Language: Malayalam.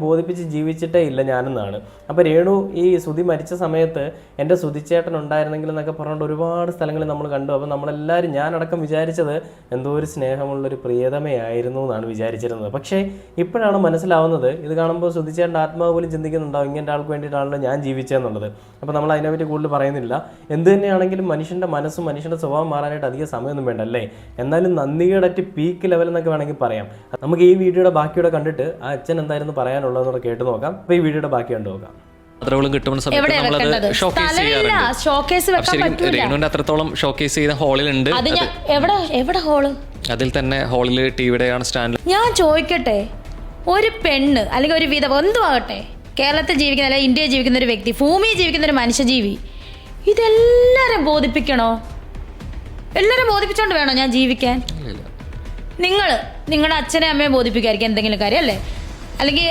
ബോധിപ്പിച്ച് ജീവിച്ചിട്ടേ ഇല്ല ഞാനെന്നാണ്. അപ്പോൾ രേണു ഈ സുധി മരിച്ച സമയത്ത് എൻ്റെ സുധിച്ചേട്ടൻ ഉണ്ടായിരുന്നെങ്കിൽ എന്നൊക്കെ പറഞ്ഞുകൊണ്ട് ഒരുപാട് സ്ഥലങ്ങളിൽ നമ്മൾ കണ്ടു. അപ്പോൾ നമ്മളെല്ലാവരും, ഞാനടക്കം വിചാരിച്ചത് എന്തോ ഒരു സ്നേഹമുള്ളൊരു പ്രിയതമയായിരുന്നു എന്നാണ് വിചാരിച്ചിരുന്നത്. പക്ഷേ ഇപ്പോഴാണ് മനസ്സിലാവുന്നത്, ഇത് കാണുമ്പോൾ സുധിച്ചേട്ടൻ്റെ ആത്മാവ് പോലും ചിന്തിക്കുന്നുണ്ടാവും ഇങ്ങനെ ആൾക്ക് വേണ്ടിയിട്ടാണല്ലോ ഞാൻ ജീവിച്ചതെന്നുള്ളത്. അപ്പോൾ നമ്മൾ അതിനെപ്പറ്റി കൂടുതൽ പറയുന്നില്ല. എന്ത് തന്നെയാണെങ്കിലും മനുഷ്യൻ്റെ മനസ്സും മനുഷ്യൻ്റെ സ്വഭാവം മാറാനായിട്ട് അധികം സമയമൊന്നും വേണ്ട അല്ലേ. എന്നാലും നന്ദികേടറ്റ് പീക്ക് ലെവൽ എന്നൊക്കെ വേണമെങ്കിൽ പറയാം. നമുക്ക് ഈ വീഡിയോയുടെ ബാക്കിയോടെ കണ്ടിട്ട് ആ അച്ഛൻ എന്തായിരുന്നു പറയാനുള്ളതെന്നൂടെ കേട്ട് നോക്കാം. അപ്പോൾ ഈ വീഡിയോയുടെ ബാക്കി കണ്ടു നോക്കാം. കിട്ടുന്ന സമയത്ത് നമ്മളത് ഷോക്കേസ് ചെയ്യാറുണ്ട്. രേണുവിന്റെ അത്രത്തോളം ഷോക്കേസ് ചെയ്ത ഹോളിലുണ്ട്. അതിൽ തന്നെ ഹോളിൽ ടിവിയുടെ സ്റ്റാൻഡ്. ഞാൻ ചോദിക്കട്ടെ, ഒരു പെണ്ണ് അല്ലെങ്കിൽ ഒരു വിധവ എന്തുവാകട്ടെ, കേരളത്തിൽ ജീവിക്കുന്ന അല്ലെങ്കിൽ ഇന്ത്യയിൽ ജീവിക്കുന്ന ഒരു വ്യക്തി, ഭൂമിയിൽ ജീവിക്കുന്ന ഒരു മനുഷ്യജീവി, ഇതെല്ലാരും ബോധിപ്പിക്കണോ? എല്ലാരും ബോധിപ്പിച്ചോണ്ട് വേണോ ഞാൻ ജീവിക്കാൻ? നിങ്ങളുടെ അച്ഛനെ അമ്മയെ ബോധിപ്പിക്കായിരിക്കും എന്തെങ്കിലും കാര്യം അല്ലേ? അല്ലെങ്കിൽ